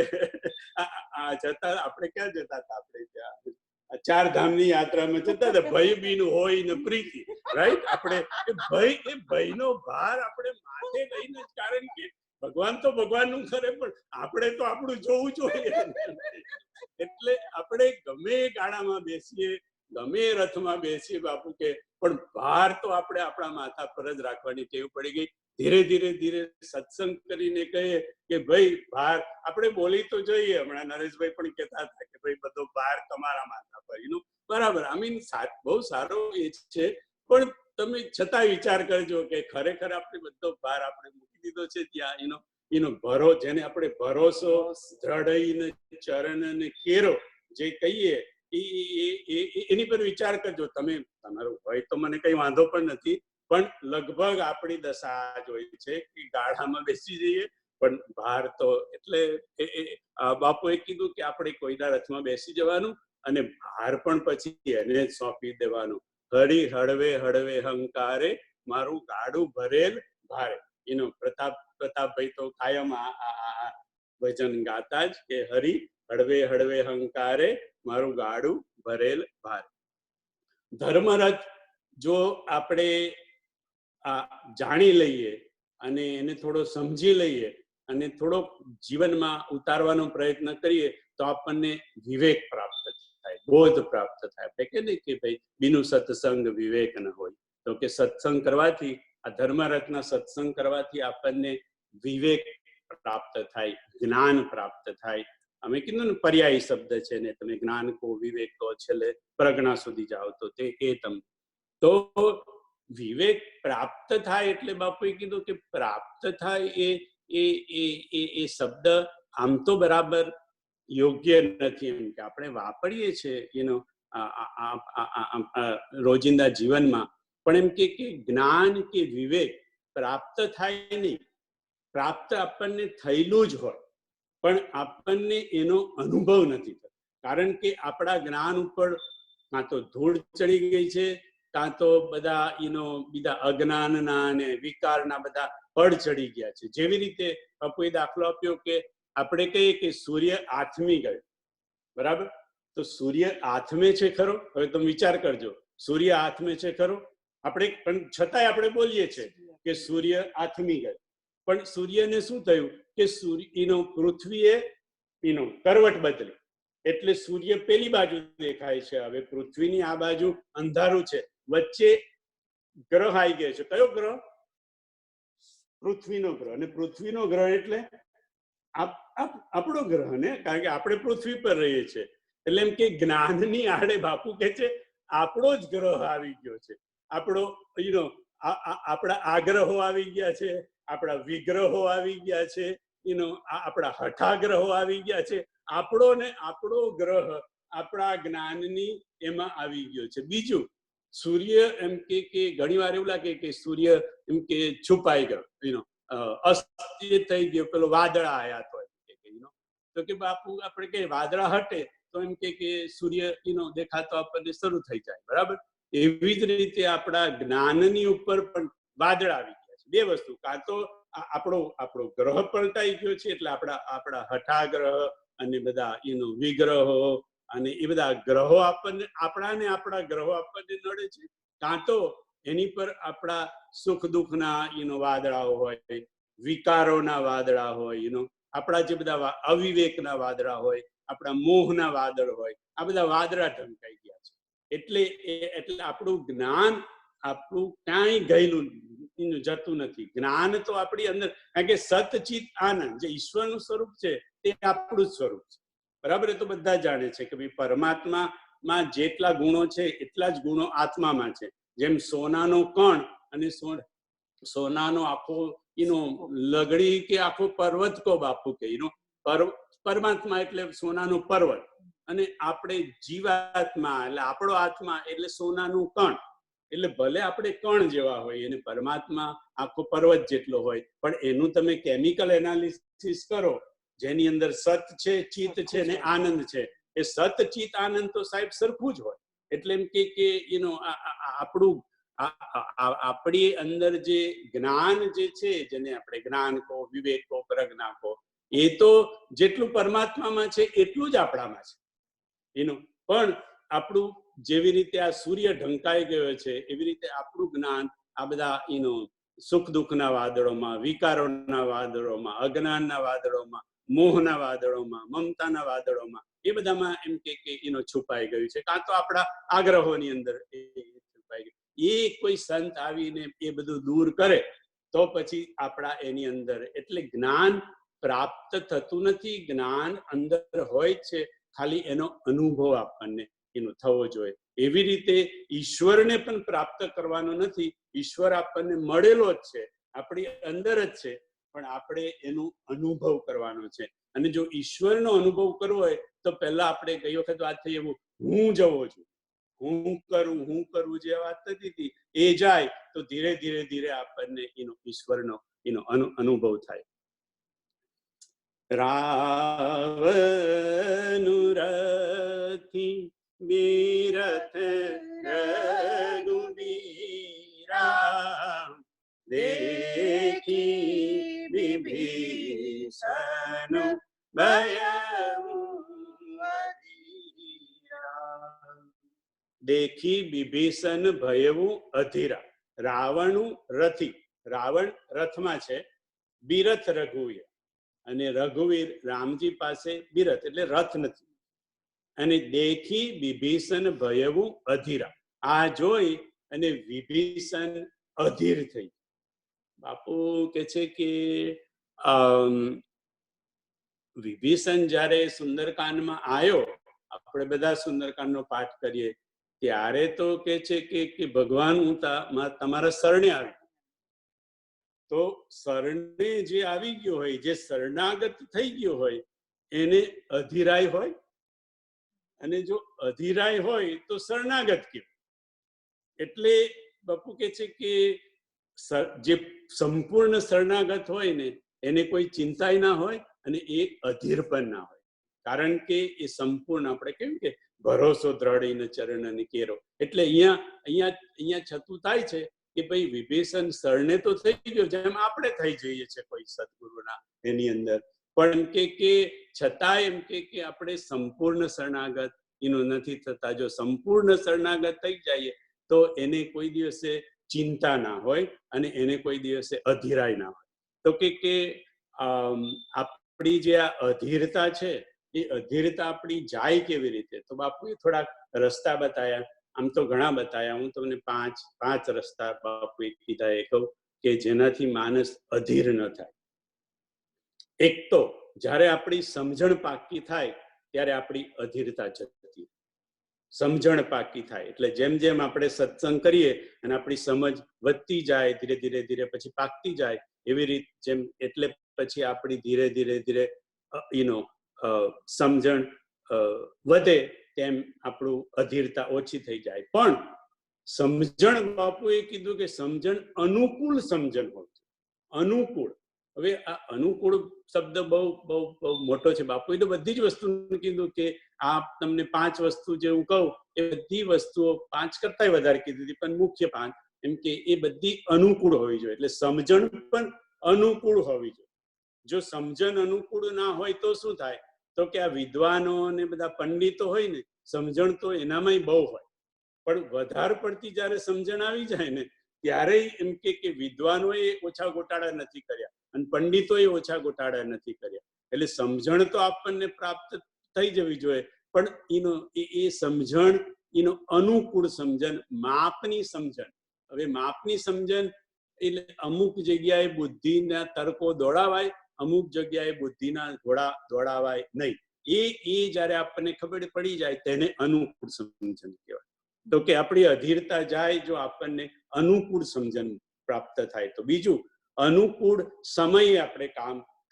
ક્યાં જતા હતા? આપણે ત્યાં ચારધામની યાત્રામાં જતા હતા, ભય બીન હોય ને પ્રીતિ, રાઈટ? આપણે ભયનો ભાર આપણે માથે લઈને જ, કારણ કે ભગવાન તો ભગવાનનું કરે, પણ આપણે તો આપણું જોવું જોઈએ. એટલે આપણે ગમે ગાડામાં બેસીએ, ગમે રથમાં બેસીએ બાપુ કે, પણ ભાર તો આપણે આપણા માથા પર જ રાખવાની ટેવ પડી ગઈ. ધીરે સત્સંગ કરીને કહીએ કે ભાઈ ભાર, આપણે બોલી તો જોઈએ. હમણાં નરેશભાઈ પણ કહેતા હતા કે ભાઈ બધો ભાર તમારા માથા પર. બરાબર, બહુ સારો એ છે, પણ તમે છતાં વિચાર કરજો કે ખરેખર આપણે બધો ભાર આપણે મૂકી દીધો છે ત્યાં. જેને આપણે ભરોસો, દ્રઢ ચરણ અને કેરો જે કહીએ એની પર વિચાર કરજો. તમારો હોય તો મને કઈ વાંધો પણ નથી, પણ લગભગ આપણી દશા જ હોય છે કે ગાડામાં બેસી જઈએ, પણ ભાર તો એટલે બાપુએ કીધું કે આપણે કોઈના રથમાં બેસી જવાનું અને ભાર પણ પછી એને જ સોંપી દેવાનું. હળી હળવે હંકારે મારું ગાડું ભરેલ ભારે. પ્રતાપભાઈ તો કાયમ આ ભજન ગાતા જ કે હરી હળવે હંકારે મારું ગાડું ભરેલ ભારે. ધર્મરથ જો આપણે જાણી લઈએ અને એને થોડો સમજી લઈએ અને થોડોક જીવનમાં ઉતારવાનો પ્રયત્ન કરીએ તો આપણને વિવેક પ્રાપ્ત થાય, બોધ પ્રાપ્ત થાય. આપણે કહે ને કે ભાઈ બીનું સત્સંગ વિવેક ન હોય, તો કે સત્સંગ કરવાથી, આ ધર્મરથના સત્સંગ કરવાથી આપણને વિવેક પ્રાપ્ત થાય, જ્ઞાન પ્રાપ્ત થાય. અમે કીધું ને પર્યાયી શબ્દ છે ને, તમે જ્ઞાન કહો, વિવેક કહો, છેલ્લે પ્રજ્ઞા સુધી જાઓ તો તે તમે તો વિવેક પ્રાપ્ત થાય એટલે બાપુએ કીધું કે પ્રાપ્ત થાય એ શબ્દ આમ તો બરાબર યોગ્ય નથી, એમ કે આપણે વાપરીએ છીએ રોજિંદા જીવનમાં, પણ એમ કે જ્ઞાન કે વિવેક પ્રાપ્ત થાય નહીં, પ્રાપ્ત આપણને થયેલું જ હોય પણ આપણને એનો અનુભવ નથી થતો. કારણ કે આપણા જ્ઞાન ઉપર કાં તો ધૂળ ચડી ગઈ છે, કાં તો બધા બીજા અજ્ઞાનના અને વિકારના બધા પડ ચડી ગયા છે. જેવી રીતે બાપુએ દાખલો આપ્યો કે આપણે કહીએ કે સૂર્ય આથમી ગયો, બરાબર? તો સૂર્ય આથમે છે ખરો? હવે તમે વિચાર કરજો, સૂર્ય આથમે છે ખરો? આપણે પણ છતાંય આપણે બોલીએ છીએ કે સૂર્ય આથમી ગયો. પણ સૂર્યને શું થયું કે પૃથ્વીએ કરવટ બદલી, એટલે સૂર્ય પેલી બાજુ દેખાય છે. હવે પૃથ્વીની આ બાજુ અંધારું છે, વચ્ચે ગ્રહ આવી ગયો છે. કયો ગ્રહ? પૃથ્વીનો ગ્રહ. અને પૃથ્વીનો ગ્રહ એટલે આપણો ગ્રહ ને, કારણ કે આપણે પૃથ્વી પર રહીએ છીએ. એટલે એમ કે જ્ઞાનની આડે બાપુ કે છે આપણો જ ગ્રહ આવી ગયો છે. આપણો આપણા આગ્રહો આવી ગયા છે, આપણા વિગ્રહો આવી ગયા છે, આપણા હઠાગ્રહો આવી ગયા છે. આપણો ગ્રહ આપણા જ્ઞાનની એમાં આવી ગયો છે. બીજું, સૂર્ય એમ કે ઘણી વાર એવું લાગે કે સૂર્ય એમ કે છુપાઈ ગયો, અસ્થિર થઈ ગયો, પેલો વાદળા આયા તો કે બાપુ આપણે કઈ વાદળા હટે તો એમ કે સૂર્ય દેખાતો આપણને શરૂ થઈ જાય, બરાબર? એવી જ રીતે આપણા જ્ઞાનની ઉપર પણ વાદળ આવી ગયા છે. બે વસ્તુ, કાં તો આપણો ગ્રહ પલટાઈ ગયો છે, એટલે આપણા હઠાગ્રહ અને બધા વિગ્રહો અને એ બધા ગ્રહો આપણા ગ્રહો આપણને નડે છે, કાં તો એની પર આપણા સુખ દુઃખના વાદળાઓ હોય, વિકારોના વાદળા હોય, આપણા જે બધા અવિવેકના વાદળા હોય, આપણા મોહના વાદળ હોય, આ બધા વાદળા ઢંકાઈ ગયા છે. એટલે આપણું જ્ઞાન આપણું ક્યાંય ગયેલું જતું નથી. જ્ઞાન તો આપણી અંદર, કારણ કે સતચિત આનંદ જે ઈશ્વરનું સ્વરૂપ છે તે આપણું જ સ્વરૂપ છે, બરાબર? એ તો બધા જાણે છે કે ભાઈ પરમાત્મામાં જેટલા ગુણો છે એટલા જ ગુણો આત્મામાં છે. જેમ સોનાનો કણ અને સોનાનો આખો લગડી કે આખો પર્વત કો બાપુ કે પરમાત્મા એટલે સોનાનો પર્વત, અને આપણે જીવાત્મા એટલે આપણો આત્મા એટલે સોનાનું કણ. એટલે ભલે આપણે કણ જેવા હોય અને પરમાત્મા આખો પર્વત જેટલો હોય, પણ એનું તમે કેમિકલ એનાલિસિસ કરો, જેની અંદર સત છે, ચિત્ત છે ને આનંદ છે, એ સત ચિત્ત આનંદ તો સાહેબ સરખું જ હોય. એટલે એમ કે આપણું આપણી અંદર જે જ્ઞાન જે છે, જેને આપણે જ્ઞાન કહો, વિવેક કહો, પ્રજ્ઞા કહો, એ તો જેટલું પરમાત્મામાં છે એટલું જ આપણામાં છે. પણ આપણું જેવી રીતે આ સૂર્ય ઢંકાઈ ગયો છે, એવી રીતે આપણું જ્ઞાન આ બધા સુખ દુઃખના વાદળોમાં, વિકારોના વાદળોમાં, અજ્ઞાનના વાદળોમાં, મોહના વાદળોમાં, મમતાના વાદળોમાં, એ બધામાં એમ કે છુપાઈ ગયું છે. કાં તો આપણા આગ્રહોની અંદર છુપાઈ ગયું. એ કોઈ સંત આવીને એ બધું દૂર કરે તો પછી આપણા એની અંદર, એટલે જ્ઞાન પ્રાપ્ત થતું નથી. જ્ઞાન અંદર હોય છે, ખાલી એનો અનુભવ આપણને થવો જોઈએ. એવી રીતે ઈશ્વરને પણ પ્રાપ્ત કરવાનો નથી. ઈશ્વર આપણને મળેલો જ છે, આપણી અંદર જ છે, પણ આપણે એનો અનુભવ કરવાનો છે. અને જો ઈશ્વરનો અનુભવ કરવો હોય તો પહેલા આપણે ગઈ વખત વાત થઈ એવું હું જવો છું, હું કરું જે વાત થતી હતી એ જાય તો ધીરે ધીરે ધીરે આપણને ઈશ્વરનો અનુભવ થાય. રાવનુરથી વીરથ રઘુવીરા દેખી વિભીષણ દેખી વિભીષણ ભયવું અધીરા. રાવણું રથી, રાવણ રથમાં છે, બિરથ રઘુવીર અને રઘુવીર રામજી પાસે બિરથ એટલે રથ નથી. અને દેખી વિભીષણ ભયવું અધીરા. આ જોઈ અને વિભીષણ અધીર થઈ. બાપુ કે છે કે વિભીષણ જ્યારે સુંદરકાંડમાં આવ્યો, આપણે બધા સુંદરકાંડનો પાઠ કરીએ ત્યારે તો કે છે કે ભગવાન હું તમારા શરણે આવી. તો શરણે જે આવી ગયો હોય, જે શરણાગત થઈ ગયો હોય, એને અધીરાય હોય. અને જો અધીરાય હોય તો શરણાગત કેવું? એટલે બાપુ કે છે કે જે સંપૂર્ણ શરણાગત હોય ને એને કોઈ ચિંતાય ના હોય અને એ અધીર પણ ના હોય, કારણ કે એ સંપૂર્ણ, આપણે કેમ કે ભરોસો દ્રઢ ચરણ અને કેરો. એટલે અહીંયા છતું થાય છે કે ભાઈ વિભીષણ શરણે તો થઈ ગયો, જેમ આપણે થઈ જઈએ છીએ કોઈ સદગુરુના એની અંદર, પણ એમ કે છતાં એમ કે આપણે સંપૂર્ણ શરણાગત નથી થતા. જો સંપૂર્ણ શરણાગત થઈ જઈએ તો એને કોઈ દિવસે ચિંતા ના હોય અને એને કોઈ દિવસે અધીરાય ના હોય. તો કે આપણી જે આ અધીરતા છે એ અધીરતા આપણી જાય કેવી રીતે? તો બાપુએ થોડાક રસ્તા બતાવ્યા. આમ તો ઘણા બતાવ્યા, હું તમને પાંચ રસ્તા બાપુએ કીધા એ કહું કે જેનાથી માણસ અધીર ન થાય. એક તો જ્યારે આપણી સમજણ પાકી થાય ત્યારે આપણી અધીરતા જતી. સમજણ પાકી થાય એટલે જેમ જેમ આપણે સત્સંગ કરીએ અને આપણી સમજ વધતી જાય, ધીરે ધીરે ધીરે પછી પાકતી જાય, એવી રીતે જેમ એટલે પછી આપણી ધીરે ધીરે ધીરે સમજણ વધે તેમ આપણું અધીરતા ઓછી થઈ જાય. પણ સમજણ, બાપુએ કીધું કે સમજણ અનુકૂળ સમજણ હોય છે. અનુકૂળ. હવે આ અનુકૂળ શબ્દ બહુ બહુ બહુ મોટો છે. બાપુએ તો બધી જ વસ્તુને કીધું કે આ તમને 5 વસ્તુ જે હું કહું એ બધી વસ્તુઓ 5 કરતા વધારે કીધી હતી, પણ મુખ્ય 5 એમ કે એ બધી અનુકૂળ હોવી જોઈએ. એટલે સમજણ પણ અનુકૂળ હોવી જોઈએ. જો સમજણ અનુકૂળ ના હોય તો શું થાય? તો કે આ વિદ્વાનો અને બધા પંડિતો હોય ને, સમજણ તો એનામાંય બહુ હોય, પણ વધારે પડતી જયારે સમજણ આવી જાય ને ત્યારે એમ કે વિદ્વાનોએ ઓછા ગોટાળા નથી કર્યા અને પંડિતોએ ઓછા ગોટાળા નથી કર્યા. એટલે સમજણ તો આપણને પ્રાપ્ત થઈ જવી જોઈએ, પણ એ સમજણ અનુકૂળ સમજણ, માપની સમજણ. હવે માપની સમજણ એટલે અમુક જગ્યાએ બુદ્ધિના તર્કો દોડાવાય, અમુક જગ્યાએ બુદ્ધિના ઘોડા દોડાવાય નહીં. એ જયારે આપણને ખબર પડી જાય તેને અનુકૂળ સમજણ કહેવાય. તો કે આપણી અધીરતા જાય જો આપણને અનુકૂળ સમજણ પ્રાપ્ત થાય તો. બીજું, અનુકૂળ સમયે આપણે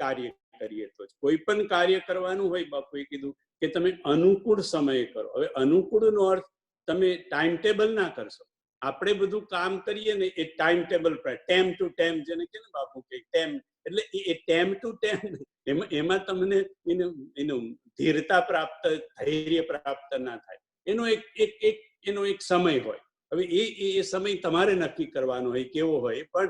કાર્ય કરીએ તો. કોઈ પણ કાર્ય કરવાનું હોય, બાપુએ કીધું કે તમે અનુકૂળ સમયે કરો. હવે અનુકૂળ નો અર્થ તમે ટાઈમ ટેબલ ના કરશો. આપણે બધું કામ કરીએ ને એ ટાઈમ ટેબલ પર, ટેમ ટુ ટેમ, જેને કે ને બાપુ કે ટેમ, એટલે એ ટેમ ટુ ટેમ, એમાં તમને ધીરતા પ્રાપ્ત, ધૈર્ય પ્રાપ્ત ના થાય. એનો એક સમય હોય. હવે એ સમય તમારે નક્કી કરવાનો હોય કેવો હોય, પણ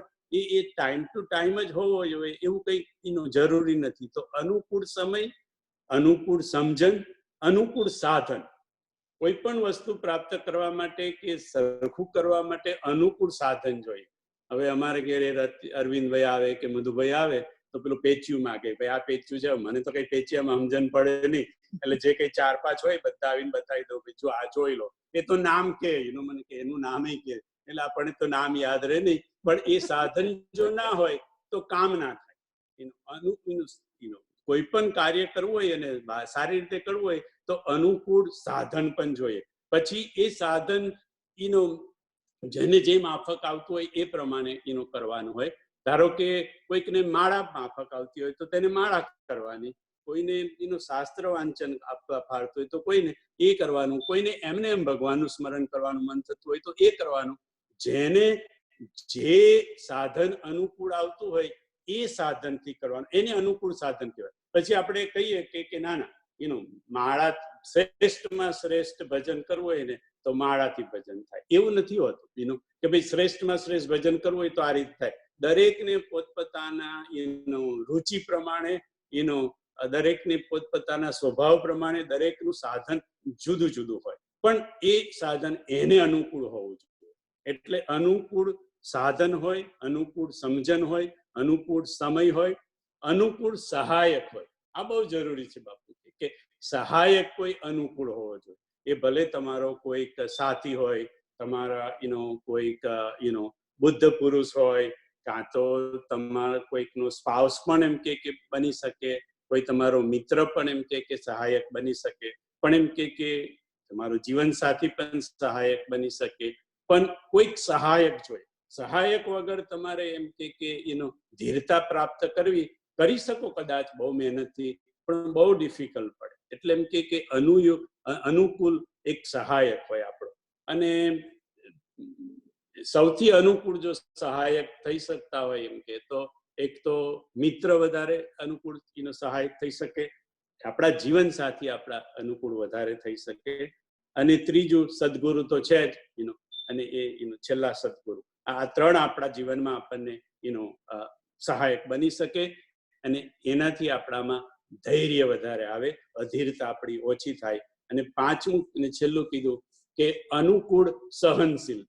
એ ટાઈમ ટુ ટાઈમ જ હોવો જોઈએ એવું કંઈ જરૂરી નથી. તો અનુકૂળ સમય, અનુકૂળ સમજણ, અનુકૂળ સાધન. કોઈ પણ વસ્તુ પ્રાપ્ત કરવા માટે કે સરખું કરવા માટે અનુકૂળ સાધન જોઈએ. હવે અમારે ઘેરે અરવિંદભાઈ આવે કે મધુભાઈ આવે તો પેલું પેચ્યું માગે, ભાઈ આ પેચ્યું છે. મને તો કઈ પેચિયામાં સમજણ પડે નહીં, એટલે જે કઈ 4-5 હોય બધા આવીને બતાવી દઉં, જો આ જોઈ લો. એ તો નામ કે મને કે એનું નામ કે, એટલે આપણને તો નામ યાદ રહે નહીં, પણ એ સાધન જો ના હોય તો કામ ના થાય. કોઈ પણ કાર્ય કરવું હોય અને સારી રીતે કરવું હોય તો અનુકૂળ સાધન પણ જોઈએ. પછી એ સાધન જેને જે માફક આવતું હોય એ પ્રમાણે કરવાનું હોય. ધારો કે કોઈકને માળા માફક આવતી હોય તો તેને માળા કરવાની, કોઈને શાસ્ત્ર વાંચન આપવા ફાળતું હોય તો કોઈને એ કરવાનું, કોઈને એમને એમ ભગવાનનું સ્મરણ કરવાનું મન થતું હોય તો એ કરવાનું. જેને જે સાધન અનુકૂળ આવતું હોય એ સાધનથી કરવાનું, એને અનુકૂળ સાધન કહેવાય. પછી આપણે કહીએ કે ના માળા શ્રેષ્ઠમાં શ્રેષ્ઠ ભજન કરવું હોય ને તો માળાથી ભજન થાય, એવું નથી હોતું. કે ભાઈ શ્રેષ્ઠમાં શ્રેષ્ઠ ભજન કરવું હોય તો આ રીતે થાય. દરેકને પોતપોતાના રુચિ પ્રમાણે, દરેકને પોતપોતાના સ્વભાવ પ્રમાણે દરેકનું સાધન જુદું જુદું હોય, પણ એ સાધન એને અનુકૂળ હોવું જોઈએ. એટલે અનુકૂળ સાધન હોય, અનુકૂળ સમજણ હોય, અનુકૂળ સમય હોય, અનુકૂળ સહાયક હોય. આ બહુ જરૂરી છે બાપુ, કે સહાયક કોઈ અનુકૂળ હોવો જોઈએ. એ ભલે તમારો કોઈક સાથી હોય, તમારા કોઈક બુદ્ધ પુરુષ હોય, કાં તો તમારા કોઈકનો સ્પાઉસ પણ એમ કે બની શકે, કોઈ તમારો મિત્ર પણ એમ કે સહાયક બની શકે, પણ એમ કે તમારો જીવન સાથી પણ સહાયક બની શકે. પણ કોઈક સહાયક જોઈએ. સહાયક વગર તમારે એમ કે ધીરતા પ્રાપ્ત કરી શકો કદાચ બહુ મહેનતથી, પણ બહુ ડિફિકલ્ટ પડે. એટલે એમ કે અનુકૂળ એક સહાયક હોય આપણો. અને સૌથી અનુકૂળ જો સહાયક થઈ શકતા હોય એમ કે તો એક તો મિત્ર વધારે અનુકૂળ સહાયક થઈ શકે, આપણા જીવન સાથી આપણા અનુકૂળ વધારે થઈ શકે, અને ત્રીજું સદગુરુ તો છે જ, અને એ છેલ્લા સદગુરુ. આ ત્રણ આપણા જીવનમાં આપણને સહાયક બની શકે, અને એનાથી આપણામાં ધૈર્ય વધારે આવે, અધીરતા આપણી ઓછી થાય. અને પાંચમું અને છેલ્લું કીધું કે અનુકૂળ સહનશીલ.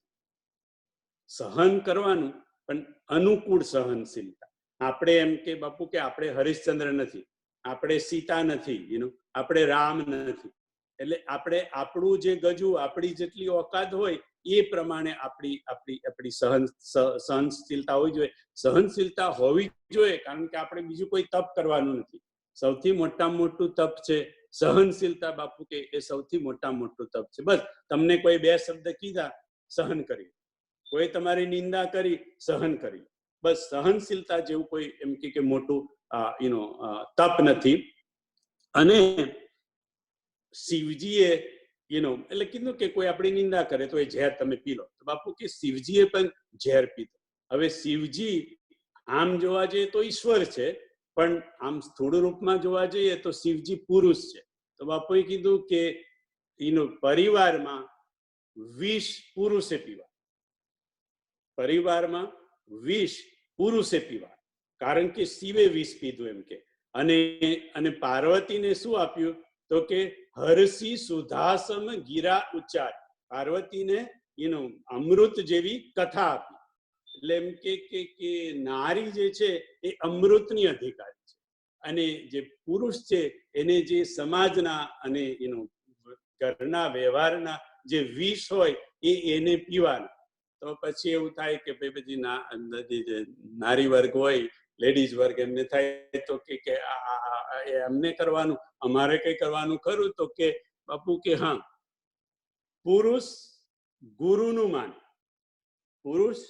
સહન કરવાનું, પણ અનુકૂળ સહનશીલતા. આપણે એમ કે બાપુ કે આપણે હરિશ્ચંદ્ર નથી, આપણે સીતા નથી, આપણે રામ નથી. એટલે આપણે આપણું જે ગજુ, આપણી જેટલી ઓકાત હોય એ પ્રમાણે આપણી સહનશીલતા હોવી જોઈએ. સહનશીલતા હોવી જોઈએ, કારણ કે આપણે બીજું કોઈ તપ કરવાનું નથી. સૌથી મોટામાં મોટું તપ છે સહનશીલતા બાપુ કે એ સૌથી મોટામાં મોટું તપ છે. બસ તમને કોઈ બે શબ્દ કીધા, સહન કરી. કોઈ તમારી નિંદા કરી, સહન કરી. બસ સહનશીલતા જેવું કોઈ એમ કે મોટું તપ નથી. અને શિવજીએ એટલે કીધું કે કોઈ આપણી નિંદા કરે તો એ ઝેર તમે પી લો. તો બાપુ કે શિવજીએ પણ ઝેર પીધો. હવે શિવજી આમ જોવા જઈએ તો ઈશ્વર છે, પણ આમ સ્થૂળ રૂપમાં જોવા જઈએ તો શિવજી પુરુષ છે. તો બાપુએ કીધું કે પરિવારમાં વિષ પુરુષે પીવા, પરિવારમાં વિષ પુરુષે પીવા, કારણ કે શિવે વિષ પીધું એમ કે. અને પાર્વતીને શું આપ્યું તો કે હરસી સુધાસમ ગીરા ઉચ્ચાર. પાર્વતીને અમૃત જેવી કથા આપી. એટલે એમ કે નારી જે છે એ અમૃતની અધિકારી છે, અને જે પુરુષ છે એને જે સમાજના અને ઘરના વ્યવહારના જે વિષ હોય એને પીવાના. તો પછી એવું થાય કે ભાઈ પછી નારી વર્ગ હોય, લેડીઝ વર્ગ, એમને થાય તો કે એમને કરવાનું, અમારે કઈ કરવાનું ખરું? તો કે બાપુ કે હા, પુરુષ ગુરુનું માને, પુરુષ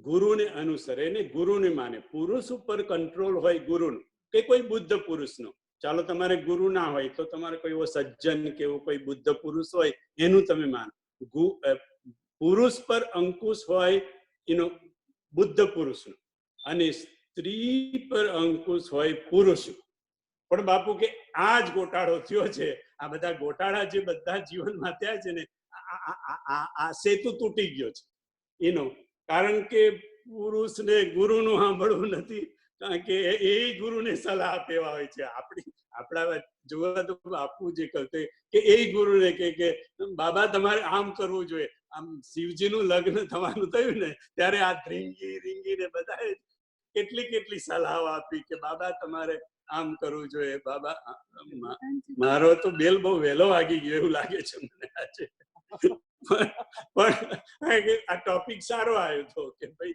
ગુરુને અનુસરે ને ગુરુને માને. પુરુષ ઉપર કંટ્રોલ હોય ગુરુનો, કે કોઈ બુદ્ધ પુરુષનો. ચાલો તમારે ગુરુ ના હોય તો તમારે કોઈ એવો સજ્જન કે એવો કોઈ બુદ્ધ પુરુષ હોય એનું તમે માનો. પુરુષ પર અંકુશ હોય બુદ્ધ પુરુષનો, અને સ્ત્રી પર અંકુશ હોય પુરુષનો. પણ બાપુ કે આ જ ગોટાળો થયો છે. આ બધા ગોટાળા જે બધા જીવનમાં થયા છે ને, આ સેતુ તૂટી ગયો છે કારણ કે પુરુષને ગુરુનું સાંભળવું નથી, કારણ કે એ ગુરુને સલાહ આપેવા હોય છે. આપણા જોવા તો આપવું જે કરતે કે એ ગુરુને કે બાબા તમારે આમ કરવું જોઈએ. આમ શિવજીનું લગ્ન થવાનું થયું ને ત્યારે આ રીંગી ને બધાએ કેટલી સલાહો આપી કે બાબા તમારે આમ કરવું જોઈએ. બાબા મારો તો બેલ બહુ વહેલો વાગી ગયો એવું લાગે છે મને આજે. પણ આ ટોપિક સારો આવ્યો હતો કે ભાઈ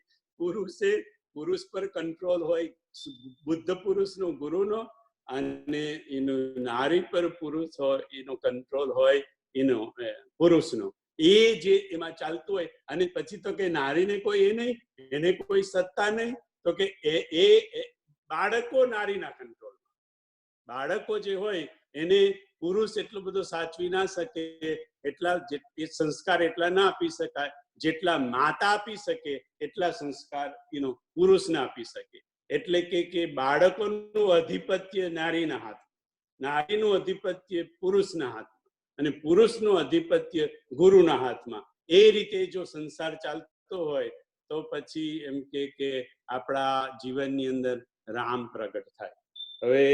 પુરુષ પર કંટ્રોલ હોય બુદ્ધ પુરુષનો, ગુરુનો, અને નારી પર પુરુષ હોય એનો કંટ્રોલ હોય પુરુષનો. એ જે એમાં ચાલતું હોય, અને પછી તો કે નારીને કોઈ એ નહીં, એને કોઈ સત્તા નહીં, તો કે એ બાળકો નારીના કંટ્રોલમાં. બાળકો જે હોય એને પુરુષ એટલો બધો સાચવી ના શકે, એટલા સંસ્કાર એટલા ના આપી શકાય જેટલા માતા આપી શકે, એટલા સંસ્કાર પુરુષને આપી શકે. એટલે કે બાળકોનું અધિપત્ય નારીના હાથ, નારીનું અધિપત્ય પુરુષના હાથમાં, અને પુરુષનું અધિપત્ય ગુરુના હાથમાં. એ રીતે જો સંસાર ચાલતો હોય તો પછી એમ કે આપણા જીવનની અંદર રામ પ્રગટ થાય. હવે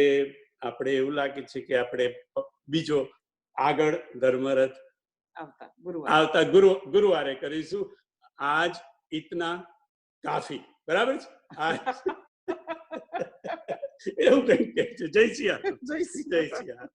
આપણે એવું લાગે છે કે આપણે બીજો આગળ ધર્મરથ આવતા ગુરુવારે કરીશું. આજ ઇતના કાફી, બરાબર છે? એવું કંઈક કહે છે. જય સિયા રામ. જય શ્રી જય સિયા રામ.